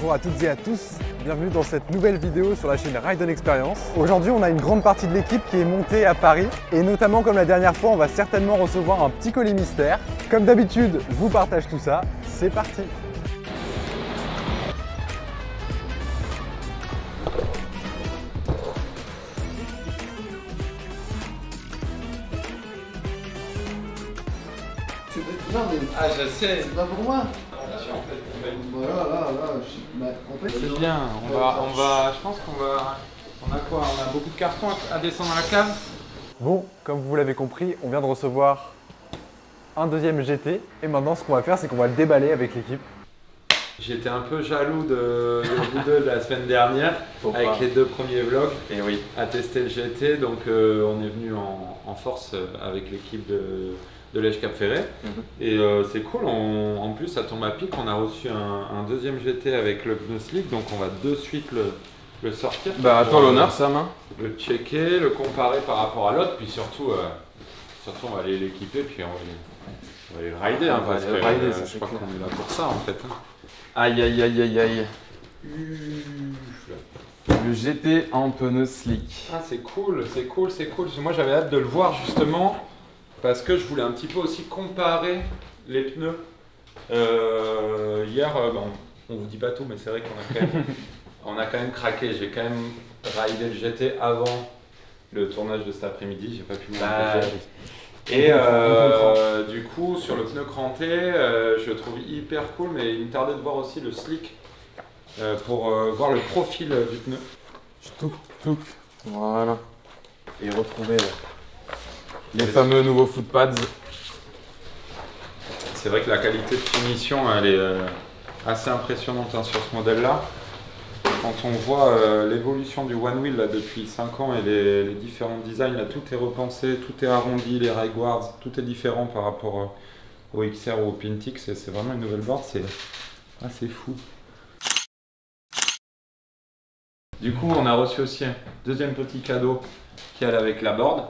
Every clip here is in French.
bonjour à toutes et à tous, bienvenue dans cette nouvelle vidéo sur la chaîne Ride On Experience. Aujourd'hui on a une grande partie de l'équipe qui est montée à Paris et notamment comme la dernière fois on va certainement recevoir un petit colis mystère. Comme d'habitude je vous partage tout ça, c'est parti. Non mais ah je sais, c'est pas pour moi. Voilà, là, en fait c'est bien. Je pense on a quoi? On a beaucoup de cartons à descendre à la cave. Bon, comme vous l'avez compris, on vient de recevoir un deuxième GT et maintenant ce qu'on va faire c'est qu'on va le déballer avec l'équipe. J'étais un peu jaloux de vous deux de la semaine dernière avec les deux premiers vlogs Et oui. à tester le GT, donc on est venu en force avec l'équipe de Lège Cap Ferret et c'est cool, en plus ça tombe à pic, on a reçu un deuxième GT avec le pneu slick, donc on va de suite le sortir. Bah à toi l'honneur Sam hein. Le checker, le comparer par rapport à l'autre, puis surtout on va aller l'équiper, puis on va aller le rider, hein, parce que je crois qu'on est là pour ça en fait. Hein. Aïe aïe aïe aïe aïe. Le GT en pneu slick. Ah c'est cool, c'est cool, c'est cool. Moi j'avais hâte de le voir justement parce que je voulais un petit peu aussi comparer les pneus. Hier, on vous dit pas tout, mais c'est vrai qu'on a quand même craqué. J'ai quand même ridé le GT avant le tournage de cet après-midi. J'ai pas pu me l'empêcher. Et du coup, sur le pneu cranté, je le trouve hyper cool, mais il me tardait de voir aussi le slick pour voir le profil du pneu. Touc, voilà. Et retrouver les fameux nouveaux footpads. C'est vrai que la qualité de finition, elle est assez impressionnante hein, sur ce modèle-là. Quand on voit l'évolution du One Wheel là, depuis 5 ans et les différents designs, là, tout est repensé, tout est arrondi, les rail guards, tout est différent par rapport au XR ou au Pintix. C'est vraiment une nouvelle board, c'est assez fou. Du coup, on a reçu aussi un deuxième petit cadeau qui est avec la board.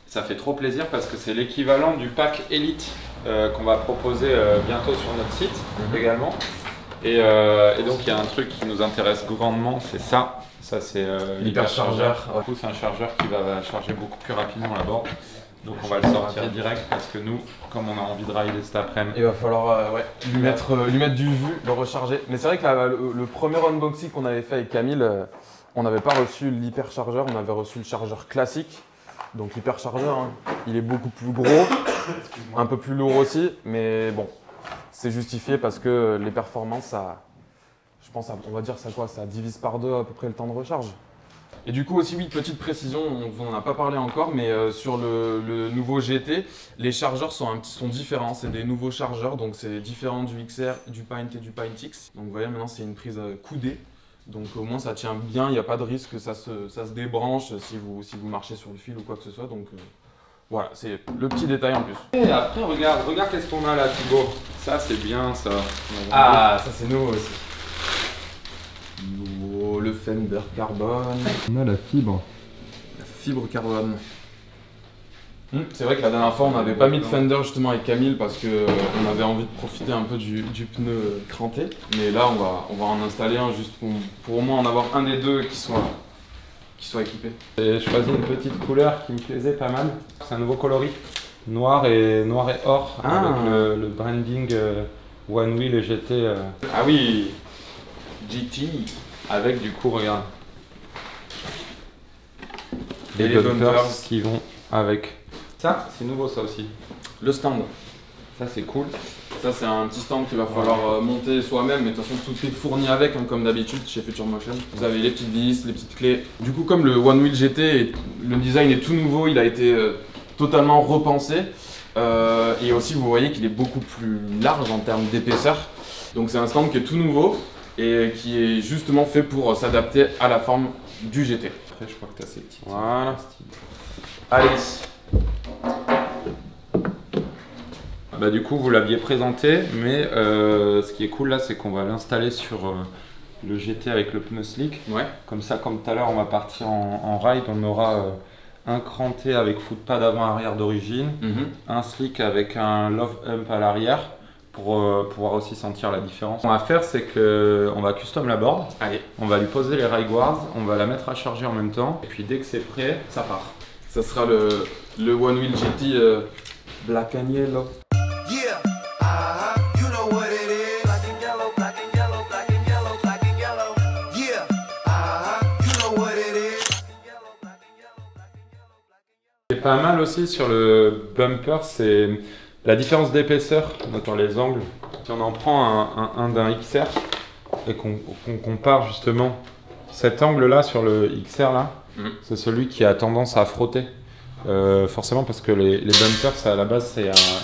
Ça fait trop plaisir parce que c'est l'équivalent du pack Elite qu'on va proposer bientôt sur notre site également. Et donc il y a un truc qui nous intéresse grandement, c'est ça. Ça c'est l'hyperchargeur. Du coup c'est un chargeur qui va charger beaucoup plus rapidement la board. Donc on va le sortir direct parce que nous, comme on a envie de rider cet après-midi, il va falloir lui mettre du jus, le recharger. Mais c'est vrai que le premier unboxing qu'on avait fait avec Camille, on n'avait pas reçu l'hyperchargeur, on avait reçu le chargeur classique. Donc l'hyperchargeur, hein, il est beaucoup plus gros, un peu plus lourd aussi, mais bon, c'est justifié parce que les performances, ça, je pense, on va dire ça quoi, ça divise par deux à peu près le temps de recharge. Et du coup aussi, oui, petite précision, on n'en a pas parlé encore, mais sur le nouveau GT, les chargeurs sont différents, c'est des nouveaux chargeurs, donc c'est différent du XR, du Pint et du Pintix. Donc vous voyez, maintenant c'est une prise coudée. Donc au moins ça tient bien, il n'y a pas de risque que ça se débranche si vous marchez sur le fil ou quoi que ce soit. Donc voilà, c'est le petit détail en plus. Et après regarde qu'est-ce qu'on a là Thibaut. Ça c'est bien ça. Ah ça c'est nouveau aussi. Nouveau, le Fender carbone. On a la fibre. La fibre carbone. C'est vrai que la dernière fois on n'avait pas mis de Fender justement avec Camille parce qu'on avait envie de profiter un peu du pneu cranté. Mais là on va en installer un juste pour au moins en avoir un des deux qui soit équipé. J'ai choisi une petite couleur qui me plaisait pas mal. C'est un nouveau coloris, noir et or avec le branding One Wheel et GT. Ah oui, GT. Avec du coup regarde. Et les bumpers qui vont avec. Ça, c'est nouveau ça aussi. Le stand. Ça c'est cool. Ça c'est un petit stand qu'il va falloir monter soi-même, mais de toute façon tout est fourni avec, hein, comme d'habitude chez Future Motion. Vous avez les petites vis, les petites clés. Du coup comme le One Wheel GT, le design est tout nouveau, il a été totalement repensé. Et aussi vous voyez qu'il est beaucoup plus large en termes d'épaisseur. Donc c'est un stand qui est tout nouveau et qui est justement fait pour s'adapter à la forme du GT. Après je crois que tu as ces petites. Voilà. Allez. Bah, du coup, vous l'aviez présenté, mais ce qui est cool là, c'est qu'on va l'installer sur le GT avec le pneu slick. Ouais. Comme ça, comme tout à l'heure, on va partir en ride. On aura un cranté avec footpad avant-arrière d'origine, un slick avec un love hump à l'arrière, pour pouvoir aussi sentir la différence. Ce qu'on va faire, c'est qu'on va custom la board. Allez, on va lui poser les rail guards, on va la mettre à charger en même temps. Et puis dès que c'est prêt, ça part. Ça sera le One Wheel GT Black and Yellow. Yeah, you know what it is. Black and yellow, black and yellow, black and yellow, black and yellow. Yeah, you know what it is. Ce qui est pas mal aussi sur le bumper, c'est la différence d'épaisseur dans les angles. Si on en prend un d'un XR et qu'on compare justement cet angle-là sur le XR là, c'est celui qui a tendance à frotter. Forcément parce que les bumpers, à la base,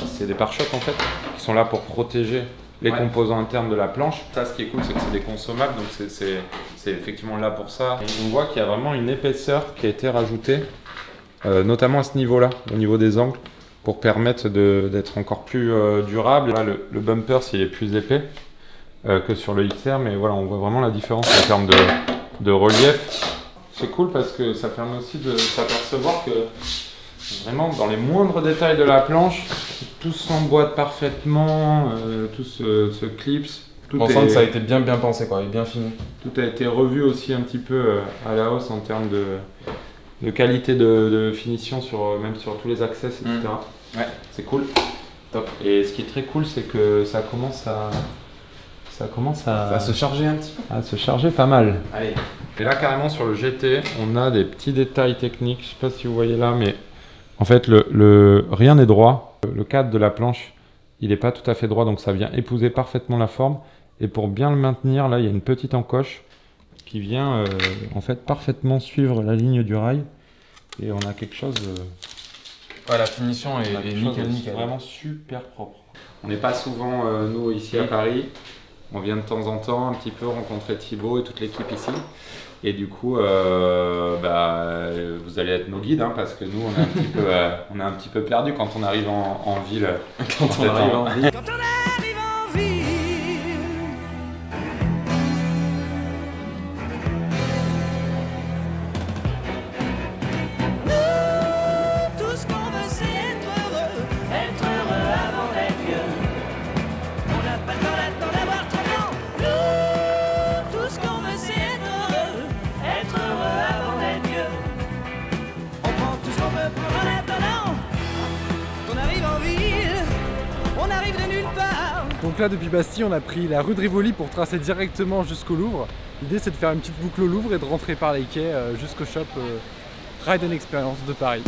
c'est des pare-chocs en fait, qui sont là pour protéger les composants internes de la planche. Ça, ce qui est cool, c'est que c'est des consommables, donc c'est effectivement là pour ça. On voit qu'il y a vraiment une épaisseur qui a été rajoutée, notamment à ce niveau-là, au niveau des angles, pour permettre d'être encore plus durable. Là, le bumper, il est plus épais que sur le XR, mais voilà, on voit vraiment la différence en termes de relief. C'est cool parce que ça permet aussi de s'apercevoir que vraiment dans les moindres détails de la planche, tout s'emboîte parfaitement, tout se clipse. On sent que ça a été bien pensé, quoi, et bien fini. Tout a été revu aussi un petit peu à la hausse en termes de qualité de finition, même sur tous les accès, etc. Ouais, c'est cool. Top. Et ce qui est très cool, c'est que ça commence à se charger un petit peu. À se charger pas mal. Allez. Et là, carrément, sur le GT, on a des petits détails techniques. Je sais pas si vous voyez là, mais en fait, rien n'est droit. Le cadre de la planche, il n'est pas tout à fait droit, donc ça vient épouser parfaitement la forme. Et pour bien le maintenir, là, il y a une petite encoche qui vient en fait parfaitement suivre la ligne du rail. Et on a quelque chose. Ouais, la finition est nickel. Vraiment super propre. On n'est pas souvent, nous, ici à Paris. On vient de temps en temps un petit peu rencontrer Thibaut et toute l'équipe ici. Et du coup, vous allez être nos guides, hein, parce que nous, on est un petit peu perdus quand on arrive en ville. Quand on arrive en ville. Donc là, depuis Bastille, on a pris la rue de Rivoli pour tracer directement jusqu'au Louvre. L'idée, c'est de faire une petite boucle au Louvre et de rentrer par les quais jusqu'au shop Ride & Experience de Paris.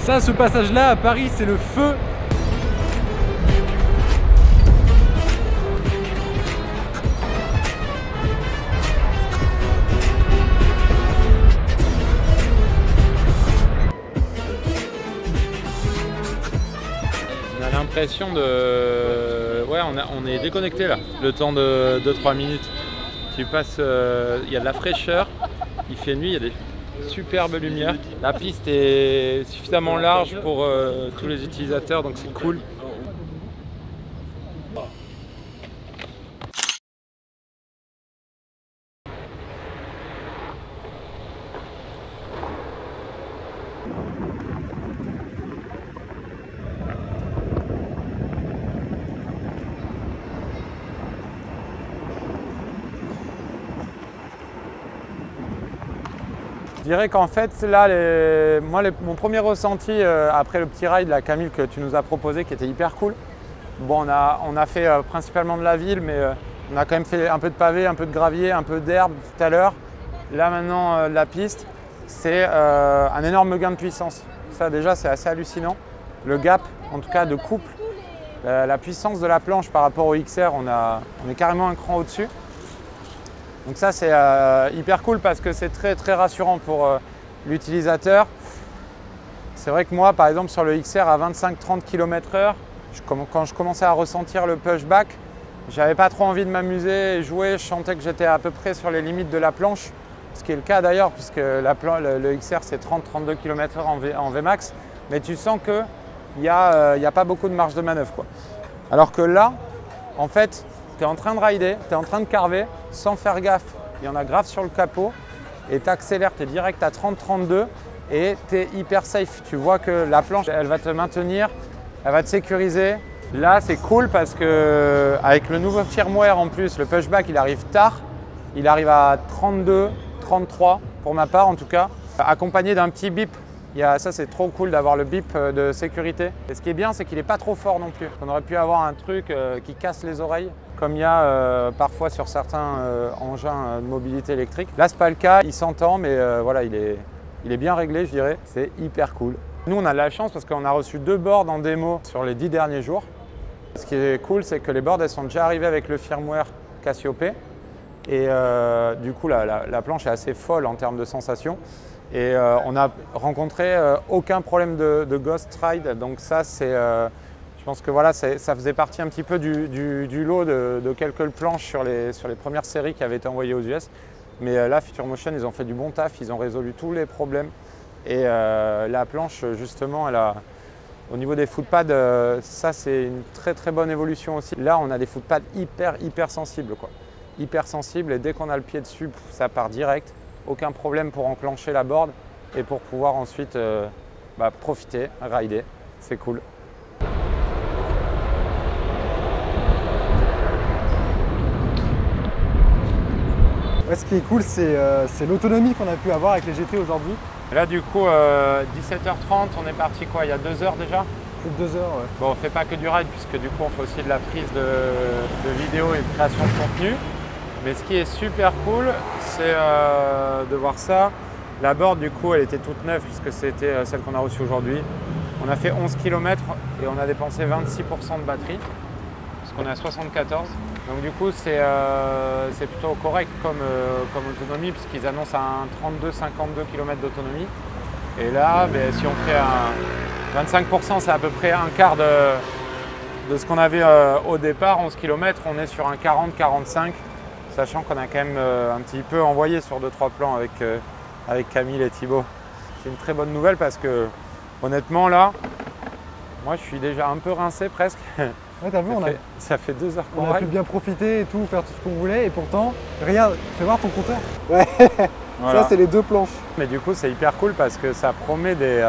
Ça, ce passage-là à Paris, c'est le feu. On a l'impression de... Ouais, on est déconnecté là, le temps de 2-3 minutes. Tu passes, il y a de la fraîcheur, il fait nuit, il y a des superbes lumières. La piste est suffisamment large pour tous les utilisateurs, donc c'est cool. Je dirais qu'en fait, là, mon premier ressenti après le petit ride, la Camille, que tu nous as proposé, qui était hyper cool. Bon, on a fait principalement de la ville, mais on a quand même fait un peu de pavé, un peu de gravier, un peu d'herbe tout à l'heure. Là, maintenant, la piste, c'est un énorme gain de puissance. Ça, déjà, c'est assez hallucinant. Le gap, en tout cas, de couple, la puissance de la planche par rapport au XR, on est carrément un cran au-dessus. Donc ça c'est hyper cool parce que c'est très très rassurant pour l'utilisateur. C'est vrai que moi par exemple sur le XR à 25-30 km/h, quand je commençais à ressentir le pushback, j'avais pas trop envie de m'amuser et jouer, je sentais que j'étais à peu près sur les limites de la planche, ce qui est le cas d'ailleurs puisque le XR c'est 30-32 km/h en Vmax, mais tu sens qu'il n'y a pas beaucoup de marge de manœuvre, quoi. Alors que là, en fait, tu es en train de rider, tu es en train de carver sans faire gaffe. Il y en a grave sur le capot et tu accélères, tu es direct à 30-32 et tu es hyper safe. Tu vois que la planche, elle va te maintenir, elle va te sécuriser. Là, c'est cool parce que avec le nouveau firmware en plus, le pushback, il arrive tard. Il arrive à 32, 33 pour ma part en tout cas, accompagné d'un petit bip. Ça, c'est trop cool d'avoir le bip de sécurité. Et ce qui est bien, c'est qu'il n'est pas trop fort non plus. On aurait pu avoir un truc qui casse les oreilles, comme il y a parfois sur certains engins de mobilité électrique. Là, ce n'est pas le cas, il s'entend, mais voilà, il est bien réglé, je dirais. C'est hyper cool. Nous, on a de la chance parce qu'on a reçu 2 boards en démo sur les 10 derniers jours. Ce qui est cool, c'est que les boards, elles sont déjà arrivées avec le firmware Cassiope. Et du coup, la planche est assez folle en termes de sensations. Et on n'a rencontré aucun problème de Ghost Ride, donc ça c'est, je pense que voilà, ça faisait partie un petit peu du lot de quelques planches sur les premières séries qui avaient été envoyées aux US. Mais là, Future Motion, ils ont fait du bon taf, ils ont résolu tous les problèmes. Et la planche, justement, au niveau des footpads, ça c'est une très très bonne évolution aussi. Là, on a des footpads hyper sensibles, quoi. Hyper sensibles, et dès qu'on a le pied dessus, ça part direct. Aucun problème pour enclencher la board et pour pouvoir ensuite profiter, rider. C'est cool. Ouais, ce qui est cool, c'est l'autonomie qu'on a pu avoir avec les GT aujourd'hui. Là, du coup, 17h30, on est parti quoi, il y a 2 heures déjà? Plus de 2 heures, ouais. Bon, on ne fait pas que du ride puisque du coup, on fait aussi de la prise de vidéo et de création de contenu. Mais ce qui est super cool, c'est de voir ça. La board, du coup, elle était toute neuve puisque c'était celle qu'on a reçue aujourd'hui. On a fait 11 km et on a dépensé 26% de batterie parce qu'on est à 74. Donc du coup, c'est plutôt correct comme autonomie puisqu'ils annoncent un 32-52 km d'autonomie. Et là, si on fait un 25%, c'est à peu près un quart de ce qu'on avait au départ. 11 km, on est sur un 40-45. Sachant qu'on a quand même un petit peu envoyé sur 2-3 plans avec Camille et Thibaut. C'est une très bonne nouvelle parce que honnêtement là, moi je suis déjà un peu rincé presque. Ouais, t'as vu, ça fait 2 heures qu'on a pu ride. bien profiter et tout, faire tout ce qu'on voulait et pourtant, regarde, fais voir ton compteur. Ouais, Voilà. Ça c'est les 2 planches. Mais du coup c'est hyper cool parce que ça promet des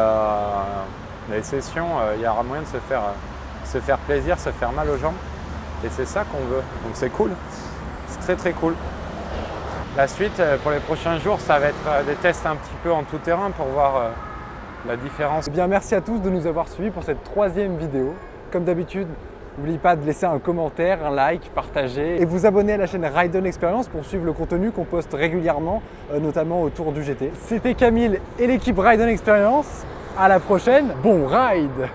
sessions, il y aura moyen de se faire plaisir, se faire mal aux jambes. Et c'est ça qu'on veut, donc c'est cool. C'est très cool. La suite pour les prochains jours, ça va être des tests un petit peu en tout terrain pour voir la différence. Eh bien, merci à tous de nous avoir suivis pour cette 3e vidéo. Comme d'habitude, n'oubliez pas de laisser un commentaire, un like, partager et vous abonner à la chaîne Ride On Experience pour suivre le contenu qu'on poste régulièrement, notamment autour du GT. C'était Camille et l'équipe Ride On Experience. À la prochaine, bon ride!